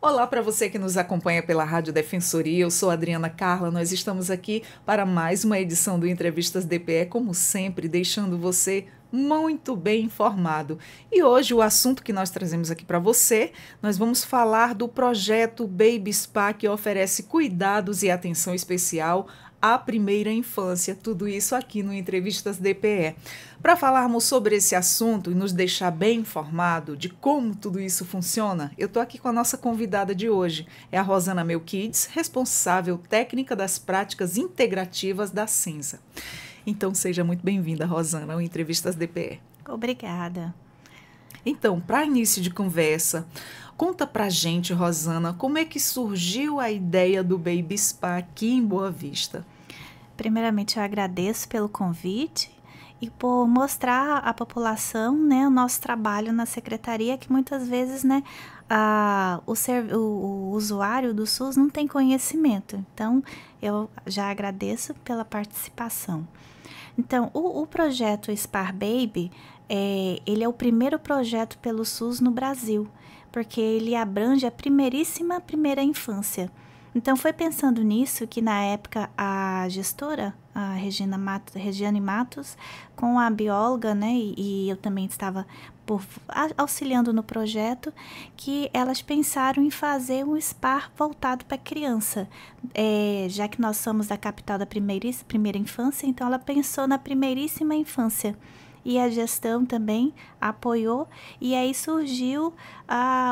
Olá para você que nos acompanha pela Rádio Defensoria, eu sou Adriana Carla, nós estamos aqui para mais uma edição do Entrevistas DPE, como sempre, deixando você muito bem informado. E hoje o assunto que nós trazemos aqui para você, nós vamos falar do projeto Baby Spa, que oferece cuidados e atenção especial à primeira infância, tudo isso aqui no Entrevistas DPE. Para falarmos sobre esse assunto e nos deixar bem informado de como tudo isso funciona, eu estou aqui com a nossa convidada de hoje, é a Rosana Melquides, responsável técnica das práticas integrativas da Senza. Então, seja muito bem-vinda, Rosana, ao Entrevistas DPE. Obrigada. Então, para início de conversa, conta pra gente, Rosana, como é que surgiu a ideia do Baby Spa aqui em Boa Vista? Primeiramente, eu agradeço pelo convite e por mostrar à população, né, o nosso trabalho na secretaria, que muitas vezes, né, o usuário do SUS não tem conhecimento. Então, eu já agradeço pela participação. Então, o projeto Spar Baby, ele é o primeiro projeto pelo SUS no Brasil, porque ele abrange a primeira infância. Então, foi pensando nisso que, na época, a gestora, a Regiane Matos, com a bióloga, né, e eu também estava auxiliando no projeto, que elas pensaram em fazer um spa voltado para criança. Já que nós somos da capital da primeira infância, então ela pensou na primeiríssima infância. E a gestão também apoiou, e aí surgiu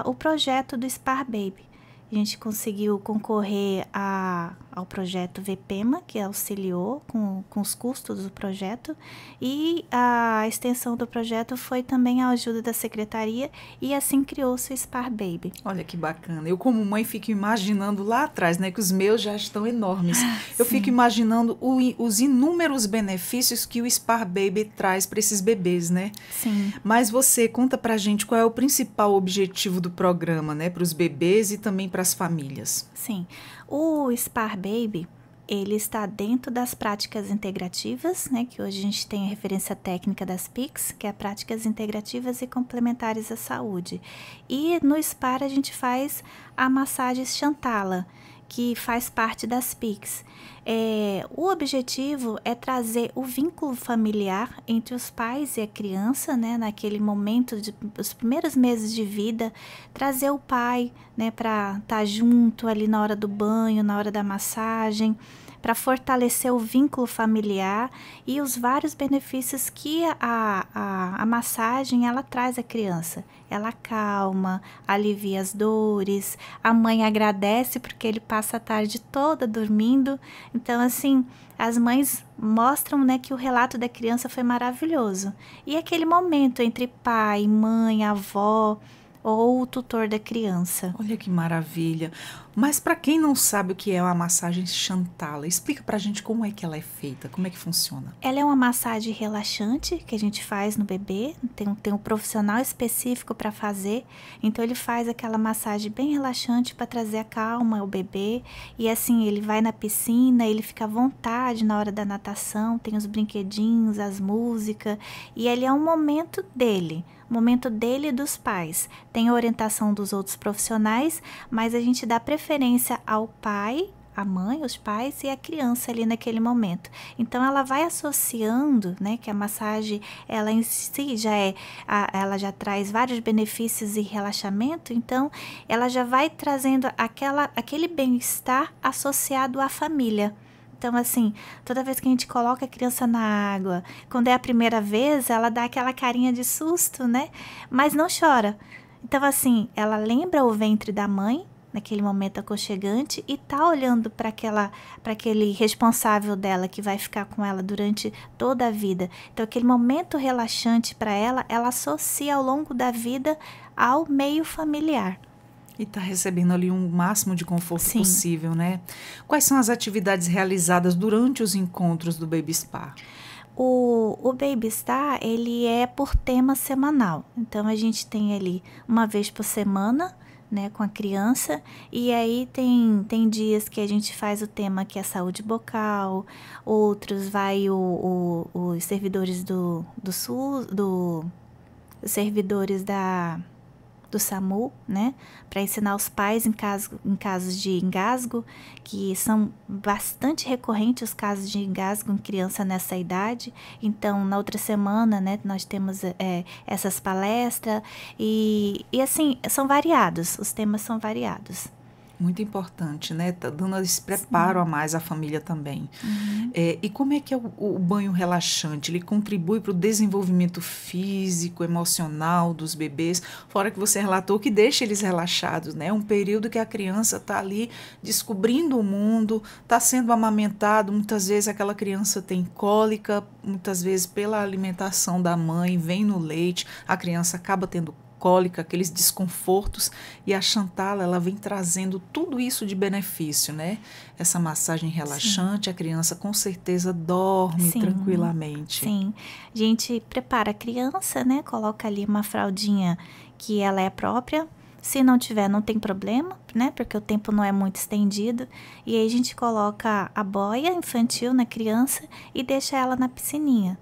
o projeto do Spar Baby. A gente conseguiu concorrer ao projeto VPEMA, que auxiliou com os custos do projeto, e a extensão do projeto foi também a ajuda da secretaria, e assim criou-se o Spar Baby. Olha que bacana. Eu, como mãe, fico imaginando lá atrás, né, que os meus já estão enormes. Eu fico imaginando os inúmeros benefícios que o Spar Baby traz para esses bebês, né? Sim. Mas você conta pra gente qual é o principal objetivo do programa, né, para os bebês e também para as famílias. Sim. O Spar Baby, ele está dentro das práticas integrativas, né, que hoje a gente tem a referência técnica das PICs, que é práticas integrativas e complementares à saúde. E no Spar a gente faz a massagem Chantala, que faz parte das PICs. O objetivo é trazer o vínculo familiar entre os pais e a criança, né, naquele momento, os primeiros meses de vida, trazer o pai, né, para estar junto ali na hora do banho, na hora da massagem, para fortalecer o vínculo familiar e os vários benefícios que a massagem ela traz à criança. Ela acalma, alivia as dores, a mãe agradece porque ele passa a tarde toda dormindo. Então, assim, as mães mostram, né, que o relato da criança foi maravilhoso. E aquele momento entre pai, mãe, avó ou o tutor da criança. Olha que maravilha. Mas para quem não sabe o que é uma massagem Chantala, explica pra gente como é que ela é feita, como é que funciona. Ela é uma massagem relaxante que a gente faz no bebê, tem um profissional específico para fazer, então ele faz aquela massagem bem relaxante para trazer a calma ao bebê, e assim ele vai na piscina, ele fica à vontade na hora da natação, tem os brinquedinhos, as músicas, e ele é um momento dele e dos pais. Tem a orientação dos outros profissionais, mas a gente dá preferência ao pai, a mãe, os pais e a criança ali naquele momento. Então, ela vai associando, né, que a massagem, ela em si ela já traz vários benefícios e relaxamento, então, ela já vai trazendo aquele bem-estar associado à família. Então, assim, toda vez que a gente coloca a criança na água, quando é a primeira vez, ela dá aquela carinha de susto, né? Mas não chora. Então, assim, ela lembra o ventre da mãe, naquele momento aconchegante, e tá olhando para aquele responsável dela, que vai ficar com ela durante toda a vida. Então, aquele momento relaxante para ela associa ao longo da vida ao meio familiar. E está recebendo ali um máximo de conforto Sim. possível, né? Quais são as atividades realizadas durante os encontros do Baby Spa? O Baby Star, ele é por tema semanal. Então, a gente tem ali uma vez por semana, né, com a criança, e aí tem dias que a gente faz o tema que é saúde bucal, outros vai os servidores do SUS, os servidores do SAMU, né, para ensinar os pais em casos de engasgo, que são bastante recorrentes os casos de engasgo em criança nessa idade. Então, na outra semana, né, nós temos essas palestras e assim, são variados, os temas são variados. Muito importante, né? Tá dando esse preparo a mais à família também. Uhum. E como é que é o banho relaxante? Ele contribui para o desenvolvimento físico, emocional dos bebês? Fora que você relatou que deixa eles relaxados, né? Um período que a criança está ali descobrindo o mundo, está sendo amamentado. Muitas vezes aquela criança tem cólica, muitas vezes pela alimentação da mãe, vem no leite, a criança acaba tendo cólica, aqueles desconfortos, e a Chantal, ela vem trazendo tudo isso de benefício, né? Essa massagem relaxante, sim, a criança com certeza dorme, sim, tranquilamente. Sim, a gente prepara a criança, né? Coloca ali uma fraldinha que ela é própria. Se não tiver, não tem problema, né? Porque o tempo não é muito estendido. E aí a gente coloca a boia infantil na criança e deixa ela na piscininha.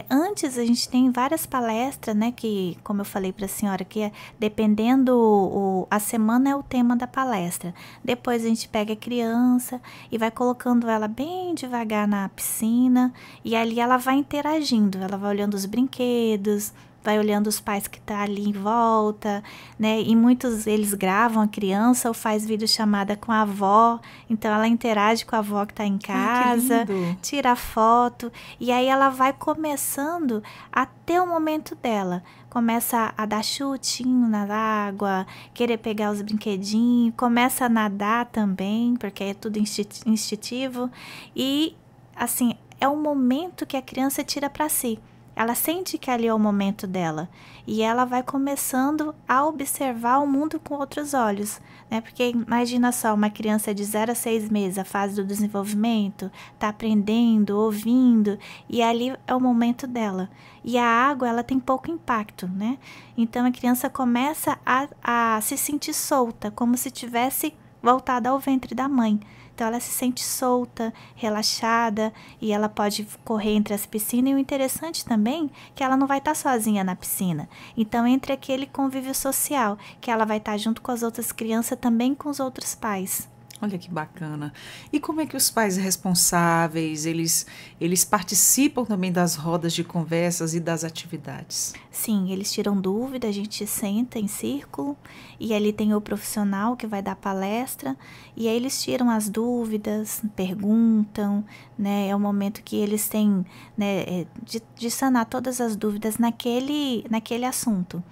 Antes a gente tem várias palestras, né? Que, como eu falei para a senhora, que dependendo a semana é o tema da palestra. Depois a gente pega a criança e vai colocando ela bem devagar na piscina e ali ela vai interagindo, ela vai olhando os brinquedos, vai olhando os pais que estão ali em volta, né? E muitos eles gravam a criança ou faz videochamada com a avó, então ela interage com a avó que está em casa, tira foto, e aí ela vai começando a ter o momento dela. Começa a dar chutinho na água, querer pegar os brinquedinhos, começa a nadar também, porque é tudo instintivo, e assim, é um momento que a criança tira para si. Ela sente que ali é o momento dela e ela vai começando a observar o mundo com outros olhos, né? Porque imagina só, uma criança de 0 a 6 meses, a fase do desenvolvimento, tá aprendendo, ouvindo, e ali é o momento dela. E a água, ela tem pouco impacto, né? Então a criança começa a se sentir solta, como se tivesse voltada ao ventre da mãe. Então, ela se sente solta, relaxada e ela pode correr entre as piscinas. E o interessante também é que ela não vai estar sozinha na piscina. Então, entre aquele convívio social, que ela vai estar junto com as outras crianças, também com os outros pais. Olha que bacana. E como é que os pais responsáveis, eles participam também das rodas de conversas e das atividades? Sim, eles tiram dúvida, a gente senta em círculo e ali tem o profissional que vai dar palestra e aí eles tiram as dúvidas, perguntam, né? É o momento que eles têm, né, de sanar todas as dúvidas naquele assunto.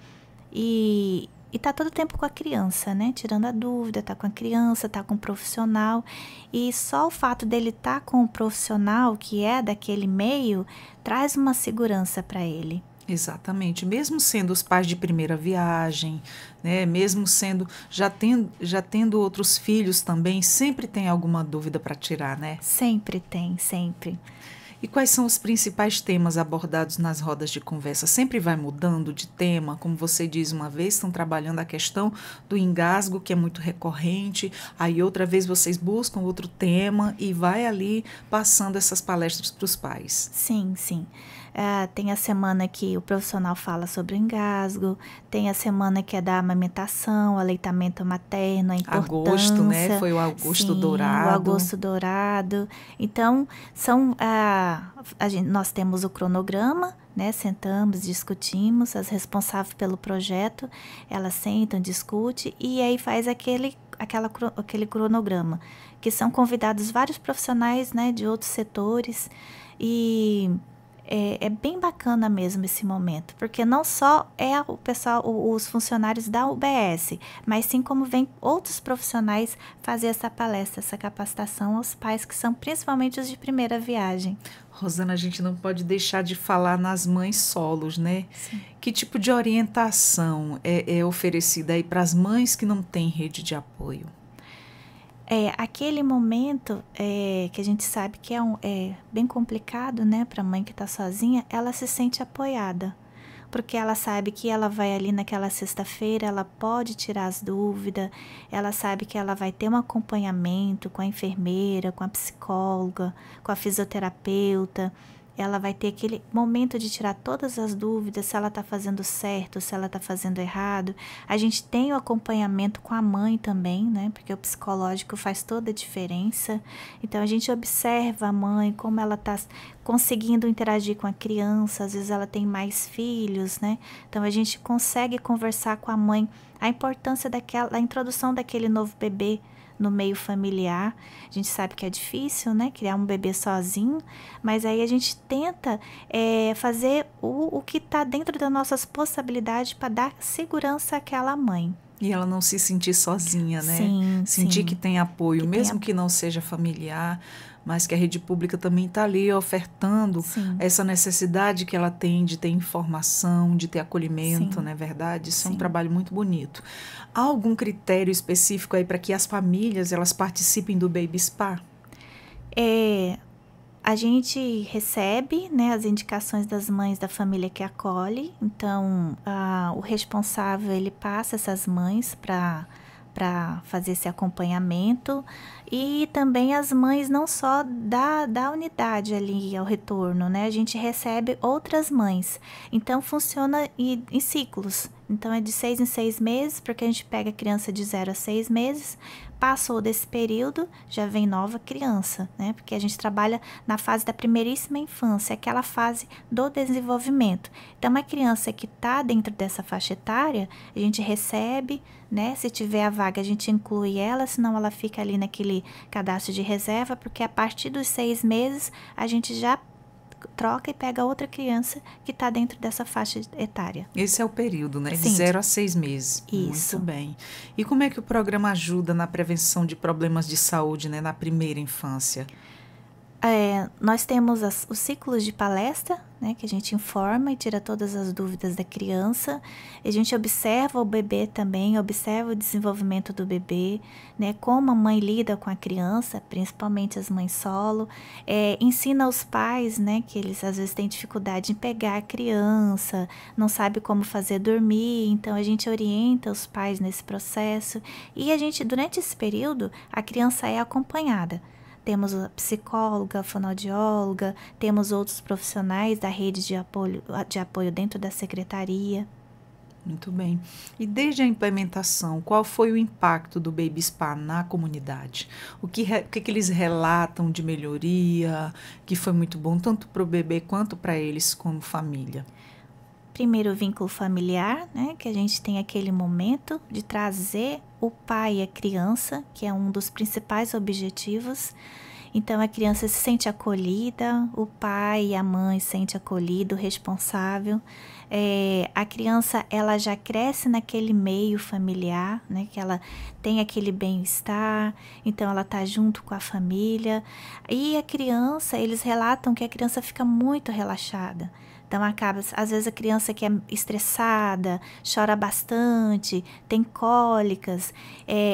E tá todo tempo com a criança, né? Tirando a dúvida, tá com a criança, tá com o profissional. E só o fato dele tá com o profissional, que é daquele meio, traz uma segurança para ele. Exatamente. Mesmo sendo os pais de primeira viagem, né? Mesmo sendo, já tendo outros filhos também, sempre tem alguma dúvida para tirar, né? Sempre tem, sempre. E quais são os principais temas abordados nas rodas de conversa? Sempre vai mudando de tema, como você diz, uma vez estão trabalhando a questão do engasgo, que é muito recorrente, aí outra vez vocês buscam outro tema e vai ali passando essas palestras para os pais. Sim, sim. Tem a semana que o profissional fala sobre o engasgo, tem a semana que é da amamentação, aleitamento materno, a importância. Agosto, né? Foi o agosto dourado. O agosto dourado. Então, nós temos o cronograma, né? Sentamos, discutimos, as responsáveis pelo projeto, elas sentam, discutem e aí faz aquele cronograma, que são convidados vários profissionais, né, de outros setores e é bem bacana mesmo esse momento, porque não só é o pessoal, os funcionários da UBS, mas sim como vem outros profissionais fazer essa palestra, essa capacitação aos pais que são principalmente os de primeira viagem. Rosana, a gente não pode deixar de falar nas mães solos, né? Sim. Que tipo de orientação é oferecida aí para as mães que não têm rede de apoio? Aquele momento que a gente sabe que é bem complicado, né, para a mãe que está sozinha, ela se sente apoiada. porque ela sabe que ela vai ali naquela sexta-feira, ela pode tirar as dúvidas, ela sabe que ela vai ter um acompanhamento com a enfermeira, com a psicóloga, com a fisioterapeuta. Ela vai ter aquele momento de tirar todas as dúvidas, se ela está fazendo certo, se ela está fazendo errado. A gente tem o acompanhamento com a mãe também, né? Porque o psicológico faz toda a diferença. Então, a gente observa a mãe, como ela está conseguindo interagir com a criança. Às vezes, ela tem mais filhos, né? Então, a gente consegue conversar com a mãe a importância da introdução daquele novo bebê no meio familiar. A gente sabe que é difícil, né, criar um bebê sozinho, mas aí a gente tenta fazer o que está dentro das nossas possibilidades para dar segurança àquela mãe. E ela não se sentir sozinha, né? Sim, sentir sim. que tem apoio, mesmo que não seja familiar, mas que a rede pública também está ali ofertando essa necessidade que ela tem de ter informação, de ter acolhimento, não é verdade? Isso é um trabalho muito bonito. Há algum critério específico aí para que as famílias elas participem do Baby Spa? A gente recebe, né, as indicações das mães da família que acolhe. Então, o responsável ele passa essas mães para fazer esse acompanhamento, e também as mães não só da unidade ali ao retorno, né? A gente recebe outras mães, então funciona em ciclos. Então é de 6 em 6 meses, porque a gente pega a criança de 0 a 6 meses, passou desse período, já vem nova criança, né? Porque a gente trabalha na fase da primeiríssima infância, aquela fase do desenvolvimento. Então, uma criança que está dentro dessa faixa etária, a gente recebe, né? Se tiver a vaga, a gente inclui ela, senão ela fica ali naquele cadastro de reserva, porque a partir dos 6 meses, a gente já troca e pega outra criança que está dentro dessa faixa etária. Esse é o período, né? Sim. De 0 a 6 meses. Isso. Muito bem. E como é que o programa ajuda na prevenção de problemas de saúde, né, na primeira infância? Nós temos os ciclos de palestra, né, que a gente informa e tira todas as dúvidas da criança. A gente observa o bebê também, observa o desenvolvimento do bebê, né, como a mãe lida com a criança, principalmente as mães solo. Ensina os pais, né, que eles às vezes têm dificuldade em pegar a criança, não sabe como fazer dormir, então a gente orienta os pais nesse processo. E a gente, durante esse período, a criança é acompanhada. Temos a psicóloga, a fonoaudióloga, temos outros profissionais da rede de apoio dentro da secretaria. Muito bem. E desde a implementação, qual foi o impacto do Baby Spa na comunidade? O que eles relatam de melhoria, que foi muito bom, tanto para o bebê quanto para eles como família? Primeiro, o vínculo familiar, né? Que a gente tem aquele momento de trazer o pai e a criança, que é um dos principais objetivos. Então, a criança se sente acolhida, o pai e a mãe se sente acolhido, responsável. A criança, ela já cresce naquele meio familiar, né? Que ela tem aquele bem-estar, então ela tá junto com a família. E a criança, eles relatam que a criança fica muito relaxada. Então, às vezes a criança que é estressada, chora bastante, tem cólicas.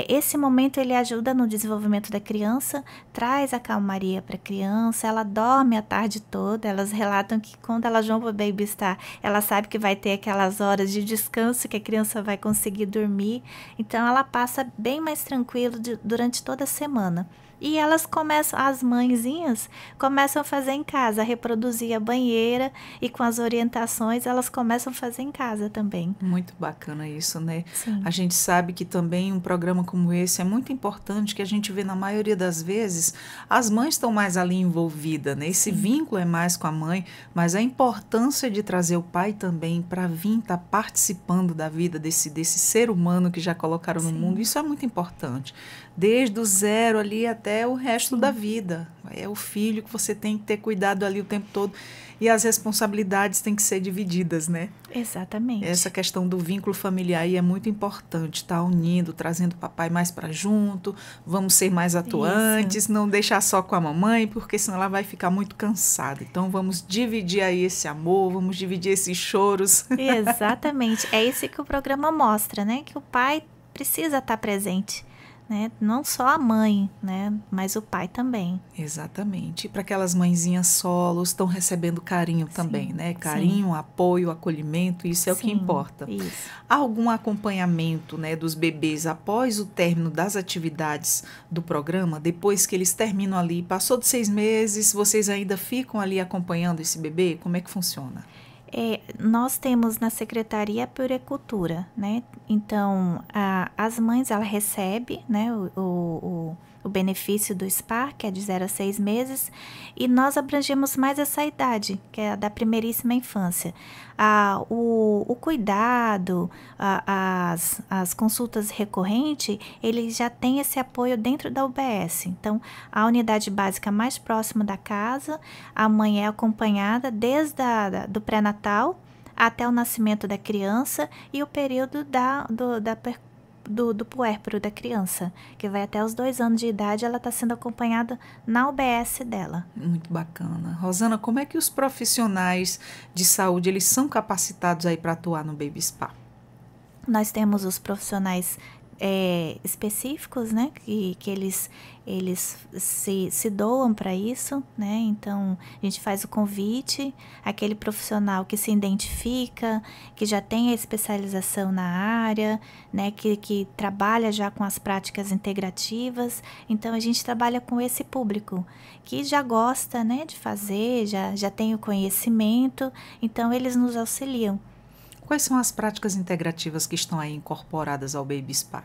Esse momento ele ajuda no desenvolvimento da criança, traz a calmaria para a criança, ela dorme a tarde toda. Elas relatam que quando elas vão para o Baby Spa, ela sabe que vai ter aquelas horas de descanso que a criança vai conseguir dormir. Então, ela passa bem mais tranquilo durante toda a semana. E elas começam, as mãezinhas começam a fazer em casa, a reproduzir a banheira, e com as orientações elas começam a fazer em casa também. Muito bacana isso, né? Sim. A gente sabe que também um programa como esse é muito importante, que a gente vê na maioria das vezes, as mães estão mais ali envolvidas, né? Esse vínculo é mais com a mãe, mas a importância de trazer o pai também para vir estar participando da vida desse ser humano que já colocaram no mundo, isso é muito importante. Desde o 0 ali até o resto da vida. É o filho que você tem que ter cuidado ali o tempo todo. E as responsabilidades têm que ser divididas, né? Exatamente. Essa questão do vínculo familiar aí é muito importante. Tá unindo, trazendo o papai mais para junto. Vamos ser mais atuantes. Não deixar só com a mamãe, porque senão ela vai ficar muito cansada. Então, vamos dividir aí esse amor, vamos dividir esses choros. Exatamente. É isso que o programa mostra, né? Que o pai precisa estar presente. né? Não só a mãe, né? Mas o pai também. Exatamente. E para aquelas mãezinhas solos, estão recebendo carinho também, Sim, né? sim, Carinho, apoio, acolhimento, isso é o que sim, importa. isso. Há algum acompanhamento, né, dos bebês após o término das atividades do programa? Depois que eles terminam ali, passou de 6 meses, vocês ainda ficam ali acompanhando esse bebê? Como é que funciona? Nós temos na secretaria a puericultura, né? Então, as mães, ela recebe, né, o benefício do SPA, que é de 0 a 6 meses, e nós abrangemos mais essa idade, que é a da primeiríssima infância. O cuidado, as consultas recorrentes, ele já tem esse apoio dentro da UBS. Então, a unidade básica mais próxima da casa, a mãe é acompanhada desde do pré-natal até o nascimento da criança e o período do puérpero da criança, que vai até os 2 anos de idade, ela está sendo acompanhada na UBS dela. Muito bacana. Rosana, como é que os profissionais de saúde, eles são capacitados aí para atuar no Baby Spa? Nós temos os profissionais específicos, né, que eles se doam para isso, né, então a gente faz o convite, aquele profissional que se identifica, que já tem a especialização na área, né, que trabalha já com as práticas integrativas, então a gente trabalha com esse público, que já gosta, né, de fazer, já tem o conhecimento, então eles nos auxiliam. Quais são as práticas integrativas que estão aí incorporadas ao Baby Spa?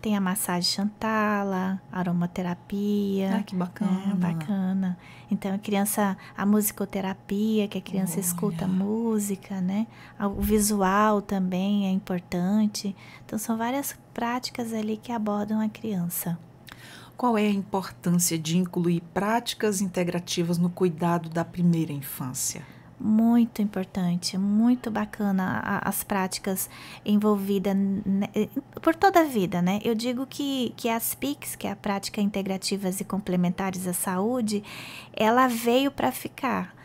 Tem a massagem Xantala, aromaterapia. Ah, que bacana. Bacana. Então, a musicoterapia, que a criança escuta música, né? O visual também é importante. Então, são várias práticas ali que abordam a criança. Qual é a importância de incluir práticas integrativas no cuidado da primeira infância? Muito importante, muito bacana as práticas envolvidas por toda a vida, né? Eu digo que as PICs, que é a Prática Integrativas e Complementares à Saúde, ela veio para ficar.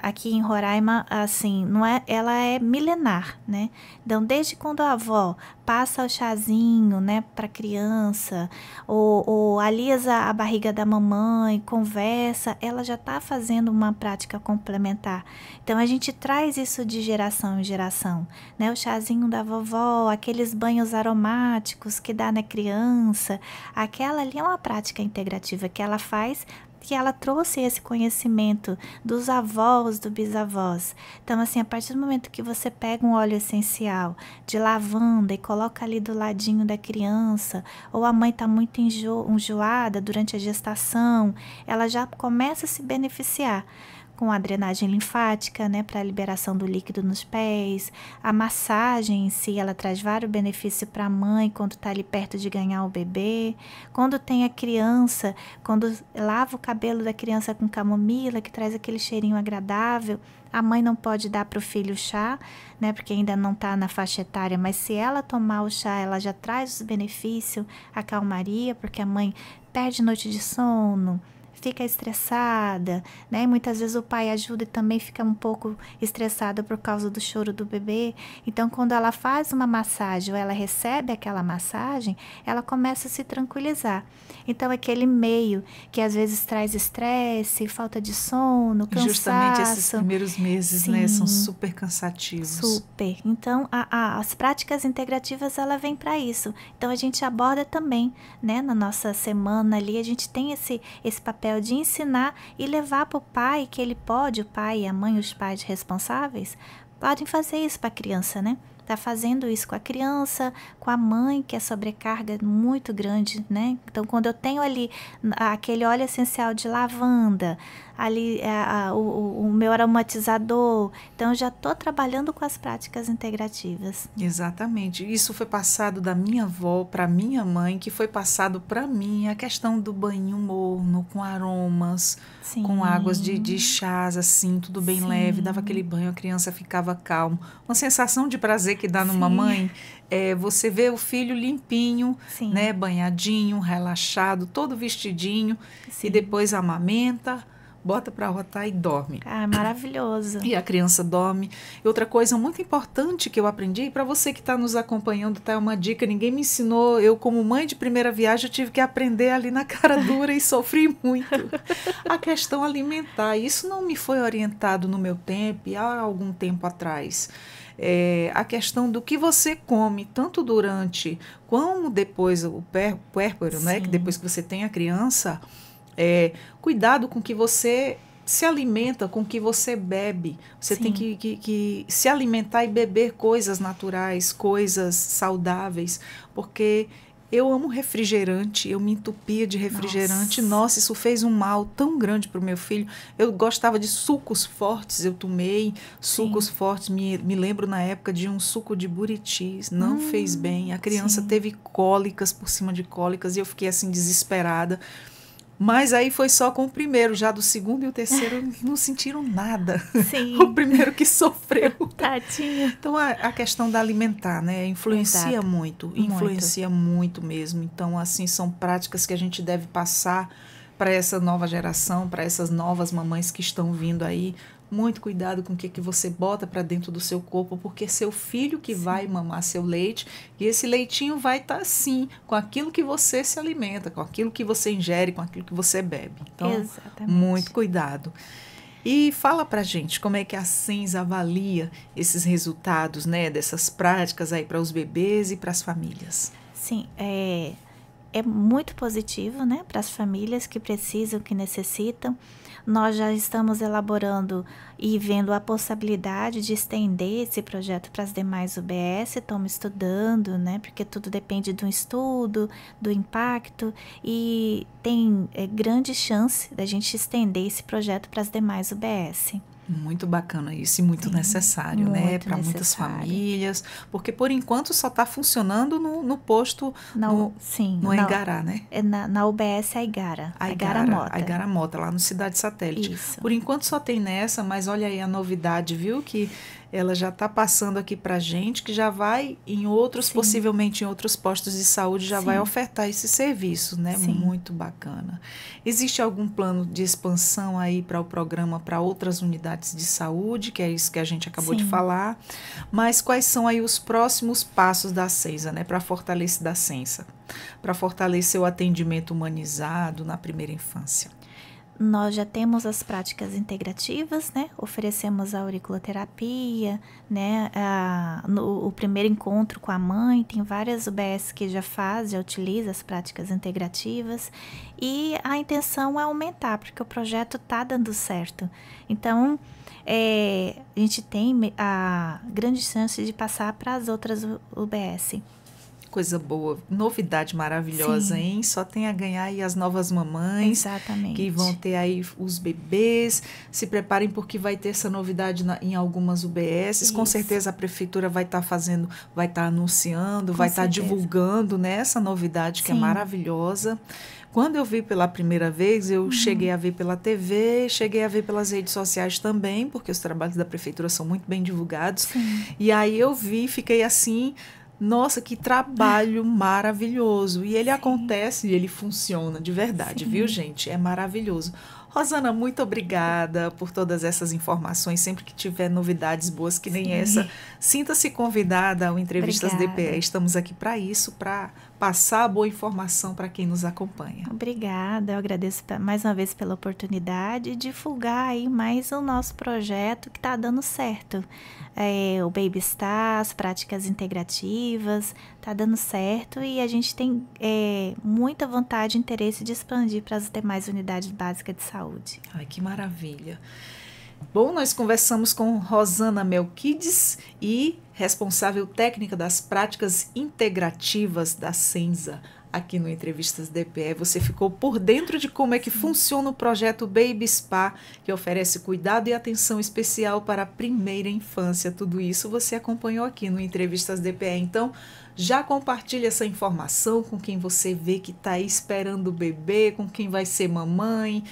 Aqui em Roraima, assim, não é, ela é milenar, né? Então, desde quando a avó passa o chazinho, né, para criança, ou alisa a barriga da mamãe, conversa, ela já está fazendo uma prática complementar. Então, a gente traz isso de geração em geração, né? O chazinho da vovó, aqueles banhos aromáticos que dá na criança, aquela ali é uma prática integrativa que ela faz, que ela trouxe esse conhecimento dos avós, dos bisavós. Então, assim, a partir do momento que você pega um óleo essencial de lavanda e coloca ali do ladinho da criança, ou a mãe está muito enjoada durante a gestação, ela já começa a se beneficiar com a drenagem linfática, né, para a liberação do líquido nos pés. A massagem em si, ela traz vários benefícios para a mãe quando está ali perto de ganhar o bebê. Quando tem a criança, quando lava o cabelo da criança com camomila, que traz aquele cheirinho agradável, a mãe não pode dar para o filho chá, né, porque ainda não está na faixa etária, mas se ela tomar o chá, ela já traz os benefícios, a calmaria, porque a mãe perde noite de sono, fica estressada, né? Muitas vezes o pai ajuda e também fica um pouco estressado por causa do choro do bebê. Então, quando ela faz uma massagem ou ela recebe aquela massagem, ela começa a se tranquilizar. Então, aquele meio que às vezes traz estresse, falta de sono, cansaço. Justamente esses primeiros meses, Sim, né, são super cansativos. Super. Então, as práticas integrativas, ela vem para isso. Então, a gente aborda também, né, na nossa semana ali, a gente tem esse papel de ensinar e levar para o pai que ele pode, o pai e a mãe, os pais responsáveis, podem fazer isso para a criança, né? Tá fazendo isso com a criança, com a mãe, que é sobrecarga muito grande, né? Então, quando eu tenho ali aquele óleo essencial de lavanda, ali o meu aromatizador, então eu já estou trabalhando com as práticas integrativas. Exatamente. Isso foi passado da minha avó para minha mãe, que foi passado para mim a questão do banho morno, com aromas, Sim. com águas de chás, assim, tudo bem leve, dava aquele banho, a criança ficava calma. Uma sensação de prazer que dá numa mãe é você vê o filho limpinho, Sim. né, banhadinho, relaxado, todo vestidinho, Sim. e depois amamenta, bota para rotar e dorme. Ah, maravilhoso. E a criança dorme. E outra coisa muito importante que eu aprendi, para você que está nos acompanhando, tá? É uma dica, ninguém me ensinou. Eu, como mãe de primeira viagem, eu tive que aprender ali na cara dura e sofri muito. A questão alimentar. Isso não me foi orientado no meu tempo e há algum tempo atrás. A questão do que você come, tanto durante como depois o puérpero, né? Que depois que você tem a criança, cuidado com que você se alimenta, com que você bebe. Você tem que se alimentar e beber coisas naturais, coisas saudáveis, porque eu amo refrigerante, eu me entupia de refrigerante. Nossa, isso fez um mal tão grande para o meu filho. Eu gostava de sucos fortes, eu tomei sucos fortes. Me lembro na época de um suco de buritis, não fez bem. A criança teve cólicas por cima de cólicas e eu fiquei assim desesperada. Mas aí foi só com o primeiro, já do segundo e o terceiro não sentiram nada. Sim. O primeiro que sofreu. Tadinho. Então, a questão da alimentar, né? Influencia muito. Influencia muito mesmo. Então, assim, são práticas que a gente deve passar para essa nova geração, para essas novas mamães que estão vindo aí. Muito cuidado com o que você bota para dentro do seu corpo, porque é seu filho que vai mamar seu leite, e esse leitinho vai estar sim com aquilo que você se alimenta, com aquilo que você ingere, com aquilo que você bebe. Então, muito cuidado. E fala pra gente como é que a SENS avalia esses resultados, né, dessas práticas aí para os bebês e para as famílias. Sim, é muito positivo, né, para as famílias que precisam, que necessitam. Nós já estamos elaborando e vendo a possibilidade de estender esse projeto para as demais UBS, estamos estudando, né? Porque tudo depende do estudo, do impacto, e tem grande chance da gente estender esse projeto para as demais UBS. Muito bacana isso e muito necessário, né? Para muitas famílias, porque por enquanto só está funcionando no posto, no Igará, né? Na UBS Aigara Mota. Aigara Mota, lá no Cidade Satélite. Isso. Por enquanto só tem nessa, mas olha aí a novidade, viu? Que ela já está passando aqui para gente, que já vai em outros, possivelmente em outros postos de saúde, já vai ofertar esse serviço, né? Muito bacana. Existe algum plano de expansão aí para o programa, para outras unidades de saúde, que é isso que a gente acabou de falar, mas quais são aí os próximos passos da SENSA, né? Para fortalecer da SENSA, para fortalecer o atendimento humanizado na primeira infância? Nós já temos as práticas integrativas, né? Oferecemos a auriculoterapia, né? O primeiro encontro com a mãe, tem várias UBS que já utilizam as práticas integrativas, e a intenção é aumentar, porque o projeto está dando certo. Então, a gente tem a grande chance de passar para as outras UBS. Coisa boa, novidade maravilhosa, hein? Só tem a ganhar aí as novas mamães. Exatamente. Que vão ter aí os bebês. Se preparem porque vai ter essa novidade em algumas UBSs. Isso. Com certeza a prefeitura vai estar vai estar anunciando, vai estar divulgando, né, essa novidade que é maravilhosa. Quando eu vi pela primeira vez, eu cheguei a ver pela TV, cheguei a ver pelas redes sociais também, porque os trabalhos da prefeitura são muito bem divulgados. E aí eu vi, fiquei assim... Nossa, que trabalho maravilhoso. E ele acontece e ele funciona de verdade, viu, gente? É maravilhoso. Rosana, muito obrigada por todas essas informações. Sempre que tiver novidades boas que nem essa, sinta-se convidada ao Entrevistas DPE. Estamos aqui para isso, para passar a boa informação para quem nos acompanha. Obrigada, eu agradeço mais uma vez pela oportunidade de divulgar aí mais o nosso projeto que está dando certo. O Baby Star, as práticas integrativas, está dando certo, e a gente tem muita vontade e interesse de expandir para as demais unidades básicas de saúde. Ai, que maravilha! Bom, nós conversamos com Rosana Melquides, responsável técnica das práticas integrativas da SENSA. Aqui no Entrevistas DPE, você ficou por dentro de como é que funciona o projeto Baby Spa, que oferece cuidado e atenção especial para a primeira infância. Tudo isso você acompanhou aqui no Entrevistas DPE. Então, já compartilhe essa informação com quem você vê que está aí esperando o bebê, com quem vai ser mamãe.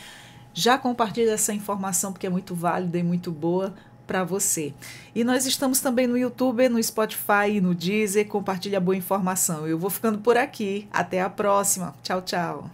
Já compartilhe essa informação porque é muito válida e muito boa para você. E nós estamos também no YouTube, no Spotify e no Deezer. Compartilhe a boa informação. Eu vou ficando por aqui. Até a próxima. Tchau, tchau.